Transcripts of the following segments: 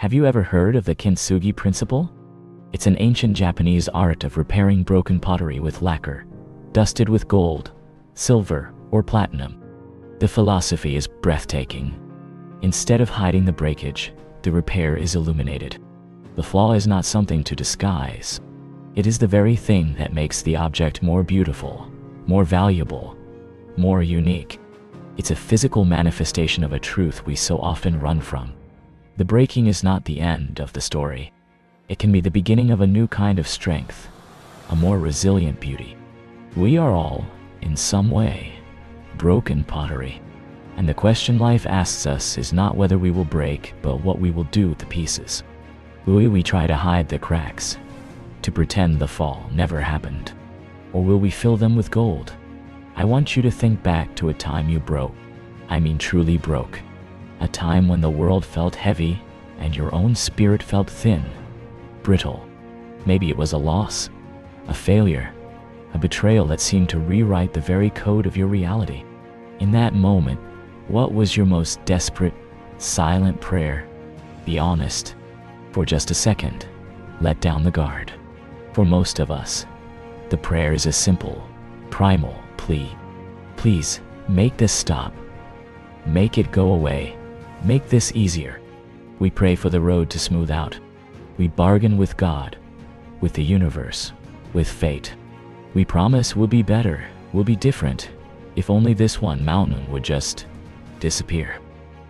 Have you ever heard of the Kintsugi principle? It's an ancient Japanese art of repairing broken pottery with lacquer, dusted with gold, silver, or platinum. The philosophy is breathtaking. Instead of hiding the breakage, the repair is illuminated. The flaw is not something to disguise. It is the very thing that makes the object more beautiful, more valuable, more unique. It's a physical manifestation of a truth we so often run from. The breaking is not the end of the story. It can be the beginning of a new kind of strength, a more resilient beauty. We are all, in some way, broken pottery. And the question life asks us is not whether we will break, but what we will do with the pieces. Will we try to hide the cracks, to pretend the fall never happened? Or will we fill them with gold? I want you to think back to a time you broke. I mean truly broke. A time when the world felt heavy and your own spirit felt thin, brittle. Maybe it was a loss, a failure, a betrayal that seemed to rewrite the very code of your reality. In that moment, what was your most desperate, silent prayer? Be honest. For just a second, let down the guard. For most of us, the prayer is a simple, primal plea. Please, make this stop. Make it go away. Make this easier. We pray for the road to smooth out. We bargain with God, with the universe, with fate. We promise we'll be better, we'll be different, if only this one mountain would just disappear.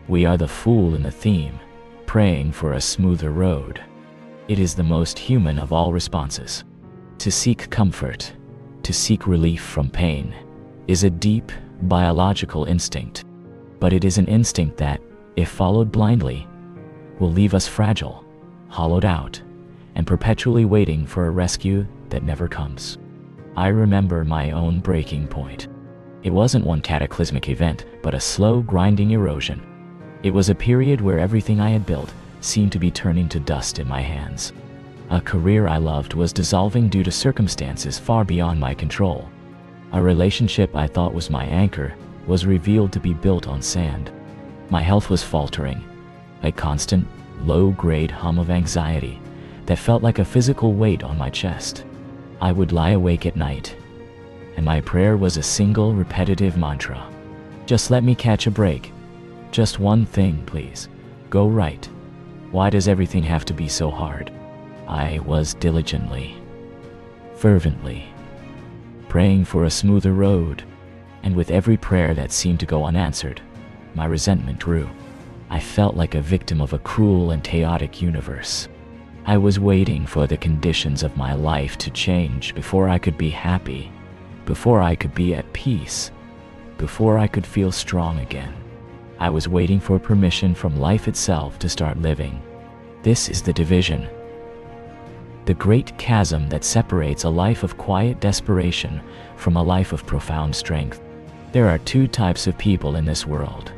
We are the fool in the theme, praying for a smoother road. It is the most human of all responses. To seek comfort, to seek relief from pain, is a deep, biological instinct. But it is an instinct that, if followed blindly, will leave us fragile, hollowed out, and perpetually waiting for a rescue that never comes. I remember my own breaking point. It wasn't one cataclysmic event, but a slow, grinding erosion. It was a period where everything I had built seemed to be turning to dust in my hands. A career I loved was dissolving due to circumstances far beyond my control. A relationship I thought was my anchor was revealed to be built on sand. My health was faltering, a constant, low-grade hum of anxiety that felt like a physical weight on my chest. I would lie awake at night, and my prayer was a single, repetitive mantra. Just let me catch a break. Just one thing, please. Go right. Why does everything have to be so hard? I was diligently, fervently, praying for a smoother road, and with every prayer that seemed to go unanswered, my resentment grew. I felt like a victim of a cruel and chaotic universe. I was waiting for the conditions of my life to change before I could be happy, before I could be at peace, before I could feel strong again. I was waiting for permission from life itself to start living. This is the division, the great chasm that separates a life of quiet desperation from a life of profound strength. There are two types of people in this world.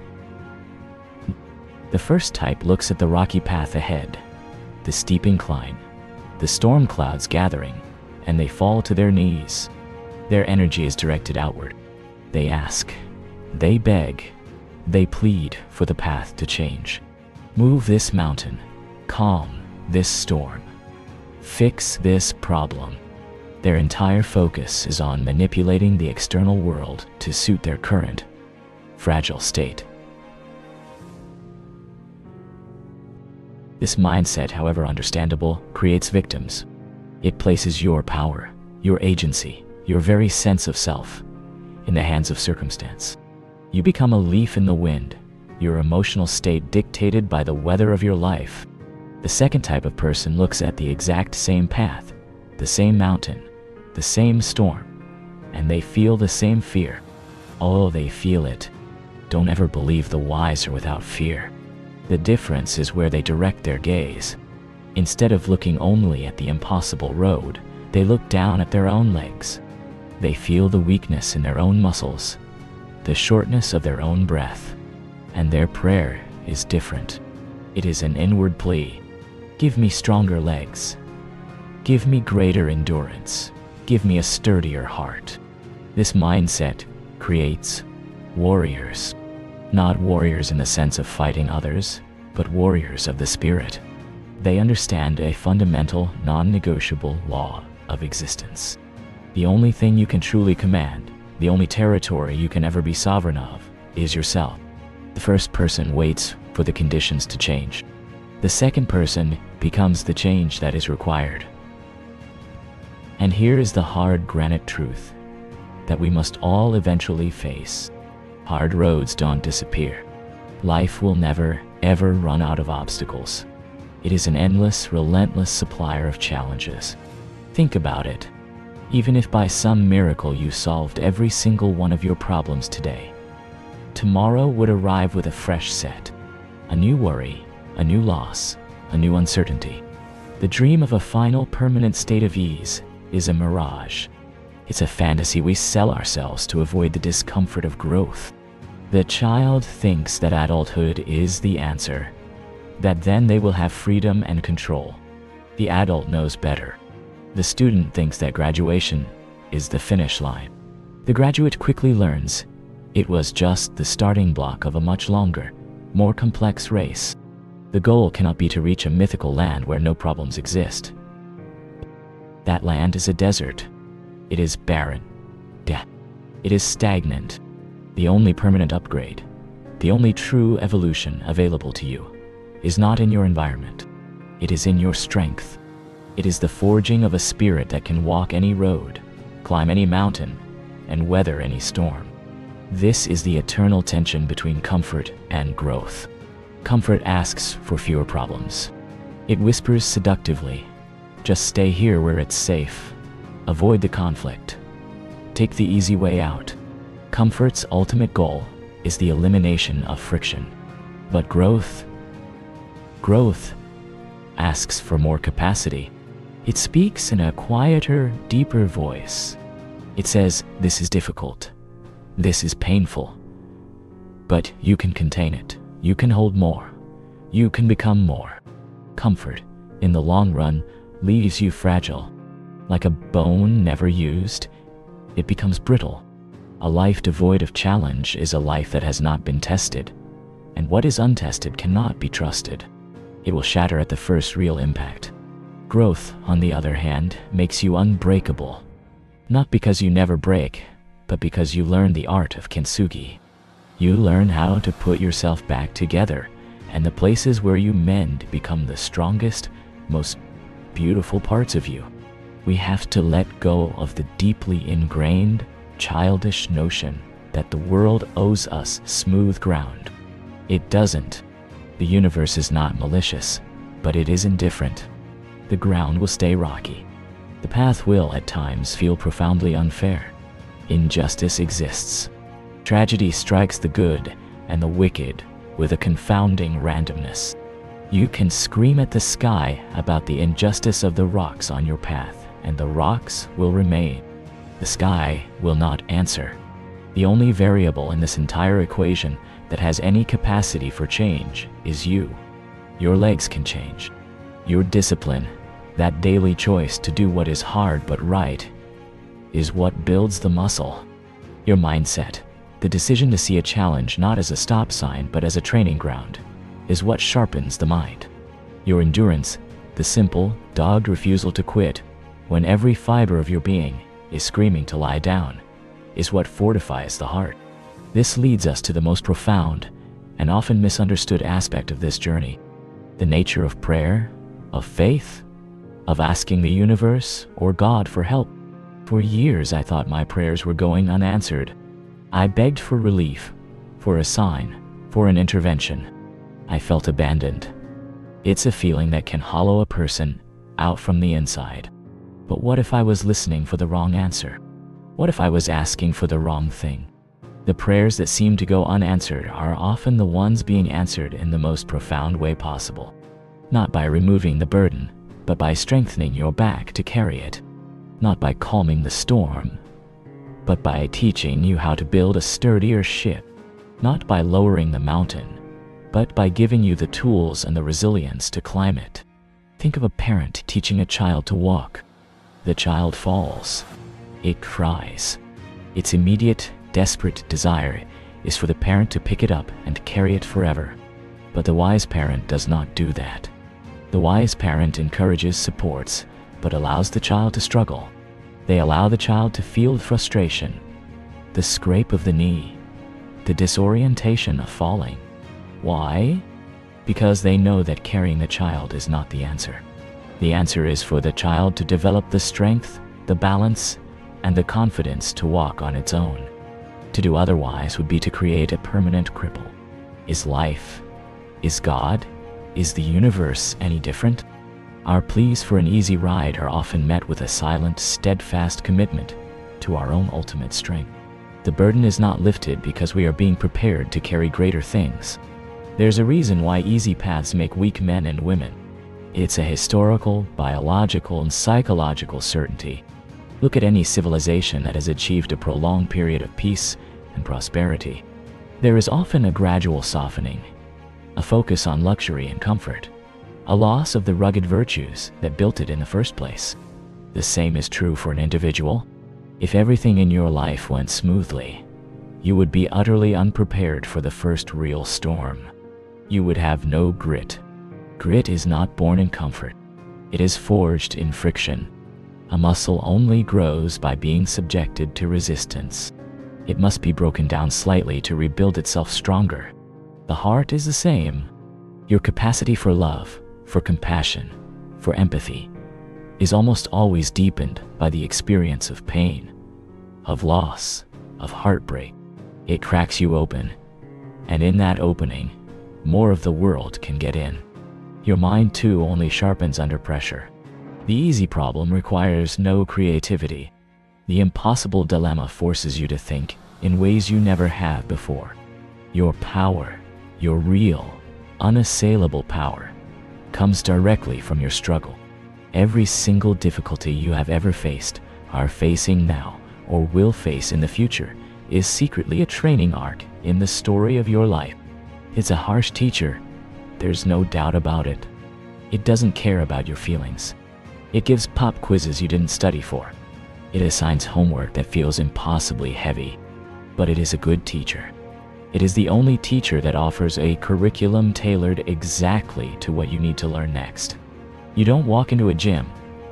The first type looks at the rocky path ahead, the steep incline, the storm clouds gathering, and they fall to their knees. Their energy is directed outward. They ask, they beg, they plead for the path to change. Move this mountain, calm this storm, fix this problem. Their entire focus is on manipulating the external world to suit their current, fragile state. This mindset, however understandable, creates victims. It places your power, your agency, your very sense of self, in the hands of circumstance. You become a leaf in the wind, your emotional state dictated by the weather of your life. The second type of person looks at the exact same path, the same mountain, the same storm, and they feel the same fear. Oh, they feel it. Don't ever believe the wise are without fear. The difference is where they direct their gaze. Instead of looking only at the impossible road, they look down at their own legs. They feel the weakness in their own muscles, the shortness of their own breath, and their prayer is different. It is an inward plea. Give me stronger legs. Give me greater endurance. Give me a sturdier heart. This mindset creates warriors. Not warriors in the sense of fighting others, but warriors of the spirit. They understand a fundamental, non-negotiable law of existence. The only thing you can truly command, the only territory you can ever be sovereign of, is yourself. The first person waits for the conditions to change. The second person becomes the change that is required. And here is the hard granite truth that we must all eventually face. Hard roads don't disappear. Life will never, ever run out of obstacles. It is an endless, relentless supplier of challenges. Think about it. Even if by some miracle you solved every single one of your problems today, tomorrow would arrive with a fresh set. A new worry, a new loss, a new uncertainty. The dream of a final permanent state of ease is a mirage. It's a fantasy we sell ourselves to avoid the discomfort of growth. The child thinks that adulthood is the answer, that then they will have freedom and control. The adult knows better. The student thinks that graduation is the finish line. The graduate quickly learns it was just the starting block of a much longer, more complex race. The goal cannot be to reach a mythical land where no problems exist. That land is a desert. It is barren. It is stagnant. The only permanent upgrade, the only true evolution available to you, is not in your environment. It is in your strength. It is the forging of a spirit that can walk any road, climb any mountain, and weather any storm. This is the eternal tension between comfort and growth. Comfort asks for fewer problems. It whispers seductively, just stay here where it's safe. Avoid the conflict. Take the easy way out. Comfort's ultimate goal is the elimination of friction. But growth asks for more capacity. It speaks in a quieter, deeper voice. It says, this is difficult. This is painful. But you can contain it. You can hold more. You can become more. Comfort, in the long run, leaves you fragile. Like a bone never used, it becomes brittle. A life devoid of challenge is a life that has not been tested, and what is untested cannot be trusted. It will shatter at the first real impact. Growth, on the other hand, makes you unbreakable. Not because you never break, but because you learn the art of Kintsugi. You learn how to put yourself back together, and the places where you mend become the strongest, most beautiful parts of you. We have to let go of the deeply ingrained, childish notion that the world owes us smooth ground. It doesn't. The universe is not malicious, but it is indifferent. The ground will stay rocky. The path will, at times, feel profoundly unfair. Injustice exists. Tragedy strikes the good and the wicked with a confounding randomness. You can scream at the sky about the injustice of the rocks on your path, and the rocks will remain. The sky will not answer. The only variable in this entire equation that has any capacity for change is you. Your legs can change. Your discipline, that daily choice to do what is hard but right, is what builds the muscle. Your mindset, the decision to see a challenge not as a stop sign but as a training ground, is what sharpens the mind. Your endurance, the simple, dogged refusal to quit when every fiber of your being is screaming to lie down, is what fortifies the heart. This leads us to the most profound and often misunderstood aspect of this journey: the nature of prayer, of faith, of asking the universe or God for help. For years I thought my prayers were going unanswered. I begged for relief, for a sign, for an intervention. I felt abandoned. It's a feeling that can hollow a person out from the inside. But what if I was listening for the wrong answer? What if I was asking for the wrong thing? The prayers that seem to go unanswered are often the ones being answered in the most profound way possible. Not by removing the burden, but by strengthening your back to carry it. Not by calming the storm, but by teaching you how to build a sturdier ship. Not by lowering the mountain, but by giving you the tools and the resilience to climb it. Think of a parent teaching a child to walk. The child falls. It cries. Its immediate, desperate desire is for the parent to pick it up and carry it forever. But the wise parent does not do that. The wise parent encourages, supports, but allows the child to struggle. They allow the child to feel the frustration, the scrape of the knee, the disorientation of falling. Why? Because they know that carrying the child is not the answer. The answer is for the child to develop the strength, the balance, and the confidence to walk on its own. To do otherwise would be to create a permanent cripple. Is life, is God, is the universe any different? Our pleas for an easy ride are often met with a silent, steadfast commitment to our own ultimate strength. The burden is not lifted because we are being prepared to carry greater things. There's a reason why easy paths make weak men and women. It's a historical, biological, and psychological certainty. Look at any civilization that has achieved a prolonged period of peace and prosperity. There is often a gradual softening, a focus on luxury and comfort, a loss of the rugged virtues that built it in the first place. The same is true for an individual. If everything in your life went smoothly, you would be utterly unprepared for the first real storm. You would have no grit. Grit is not born in comfort. It is forged in friction. A muscle only grows by being subjected to resistance. It must be broken down slightly to rebuild itself stronger. The heart is the same. Your capacity for love, for compassion, for empathy, is almost always deepened by the experience of pain, of loss, of heartbreak. It cracks you open, and in that opening, more of the world can get in. Your mind too only sharpens under pressure. The easy problem requires no creativity. The impossible dilemma forces you to think in ways you never have before. Your power, your real, unassailable power, comes directly from your struggle. Every single difficulty you have ever faced, are facing now, or will face in the future, is secretly a training arc in the story of your life. It's a harsh teacher, there's no doubt about it. It doesn't care about your feelings. It gives pop quizzes you didn't study for. It assigns homework that feels impossibly heavy. But it is a good teacher. It is the only teacher that offers a curriculum tailored exactly to what you need to learn next. You don't walk into a gym,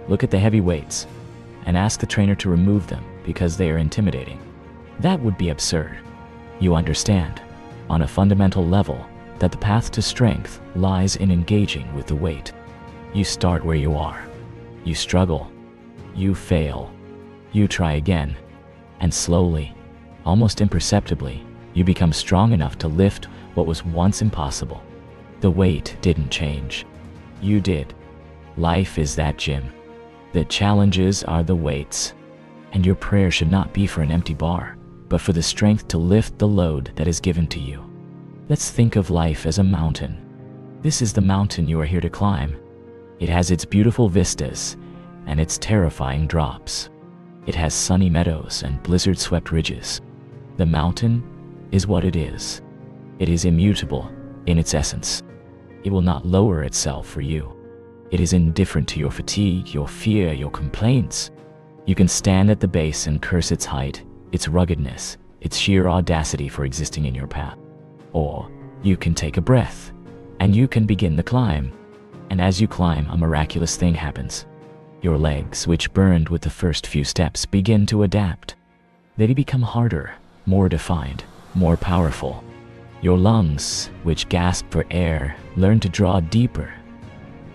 look at the heavy weights, and ask the trainer to remove them because they are intimidating. That would be absurd. You understand, on a fundamental level, that the path to strength lies in engaging with the weight. You start where you are. You struggle. You fail. You try again. And slowly, almost imperceptibly, you become strong enough to lift what was once impossible. The weight didn't change. You did. Life is that gym. The challenges are the weights. And your prayer should not be for an empty bar, but for the strength to lift the load that is given to you. Let's think of life as a mountain. This is the mountain you are here to climb. It has its beautiful vistas and its terrifying drops. It has sunny meadows and blizzard-swept ridges. The mountain is what it is. It is immutable in its essence. It will not lower itself for you. It is indifferent to your fatigue, your fear, your complaints. You can stand at the base and curse its height, its ruggedness, its sheer audacity for existing in your path. Or you can take a breath, and you can begin the climb. And as you climb, a miraculous thing happens. Your legs, which burned with the first few steps, begin to adapt. They become harder, more defined, more powerful. Your lungs, which gasp for air, learn to draw deeper,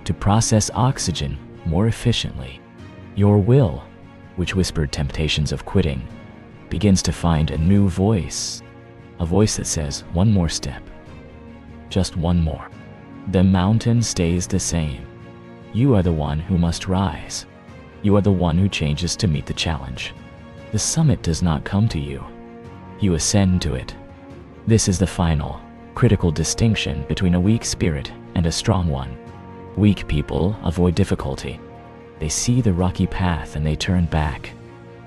to process oxygen more efficiently. Your will, which whispered temptations of quitting, begins to find a new voice, a voice that says, one more step, just one more. The mountain stays the same. You are the one who must rise. You are the one who changes to meet the challenge. The summit does not come to you. You ascend to it. This is the final, critical distinction between a weak spirit and a strong one. Weak people avoid difficulty. They see the rocky path and they turn back.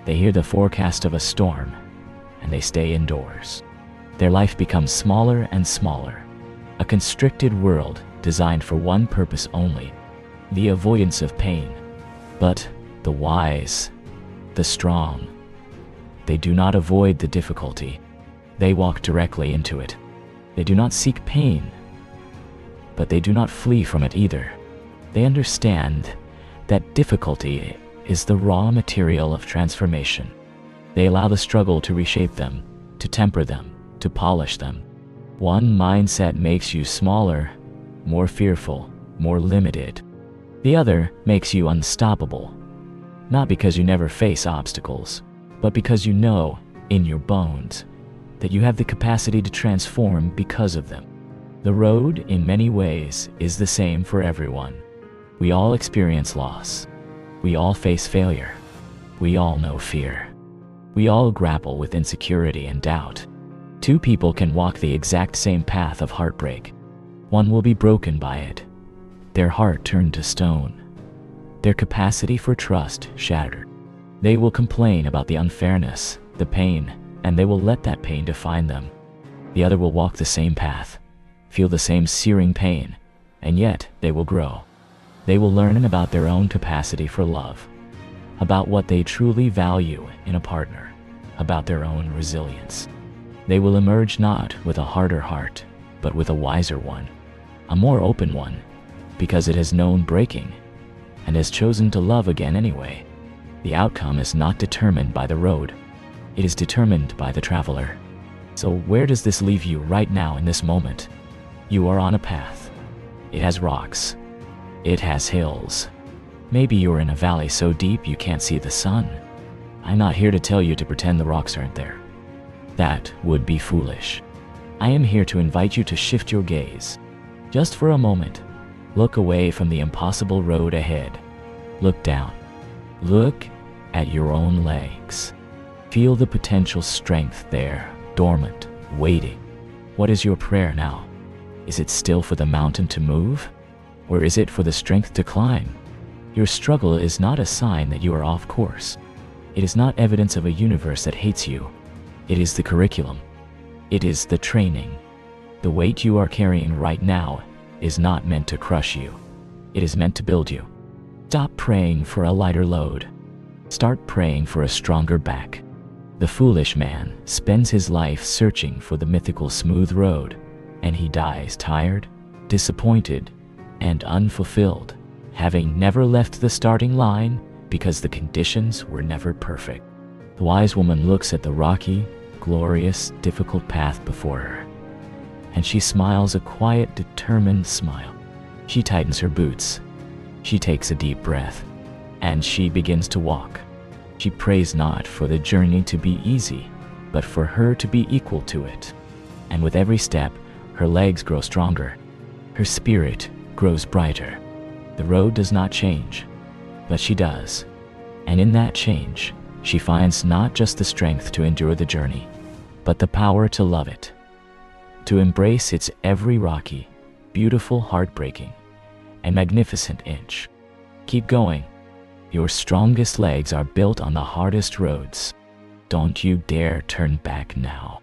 They hear the forecast of a storm and they stay indoors. Their life becomes smaller and smaller, a constricted world designed for one purpose only, the avoidance of pain. But the wise, the strong, they do not avoid the difficulty. They walk directly into it. They do not seek pain, but they do not flee from it either. They understand that difficulty is the raw material of transformation. They allow the struggle to reshape them, to temper them, to polish them. One mindset makes you smaller, more fearful, more limited. The other makes you unstoppable, not because you never face obstacles, but because you know, in your bones, that you have the capacity to transform because of them. The road, in many ways, is the same for everyone. We all experience loss. We all face failure. We all know fear. We all grapple with insecurity and doubt. Two people can walk the exact same path of heartbreak. One will be broken by it, their heart turned to stone, their capacity for trust shattered. They will complain about the unfairness, the pain, and they will let that pain define them. The other will walk the same path, feel the same searing pain, and yet they will grow. They will learn about their own capacity for love, about what they truly value in a partner, about their own resilience. They will emerge not with a harder heart, but with a wiser one, a more open one, because it has known breaking and has chosen to love again anyway. The outcome is not determined by the road. It is determined by the traveler. So where does this leave you right now in this moment? You are on a path. It has rocks. It has hills. Maybe you're in a valley so deep you can't see the sun. I'm not here to tell you to pretend the rocks aren't there. That would be foolish. I am here to invite you to shift your gaze. Just for a moment, look away from the impossible road ahead. Look down. Look at your own legs. Feel the potential strength there, dormant, waiting. What is your prayer now? Is it still for the mountain to move? Or is it for the strength to climb? Your struggle is not a sign that you are off course. It is not evidence of a universe that hates you. It is the curriculum. It is the training. The weight you are carrying right now is not meant to crush you. It is meant to build you. Stop praying for a lighter load. Start praying for a stronger back. The foolish man spends his life searching for the mythical smooth road, and he dies tired, disappointed, and unfulfilled, having never left the starting line because the conditions were never perfect. The wise woman looks at the rocky, glorious, difficult path before her, and she smiles a quiet, determined smile. She tightens her boots. She takes a deep breath, and she begins to walk. She prays not for the journey to be easy, but for her to be equal to it. And with every step, her legs grow stronger. Her spirit grows brighter. The road does not change, but she does. And in that change, she finds not just the strength to endure the journey, but the power to love it, to embrace its every rocky, beautiful, heartbreaking, and magnificent inch. Keep going. Your strongest legs are built on the hardest roads. Don't you dare turn back now.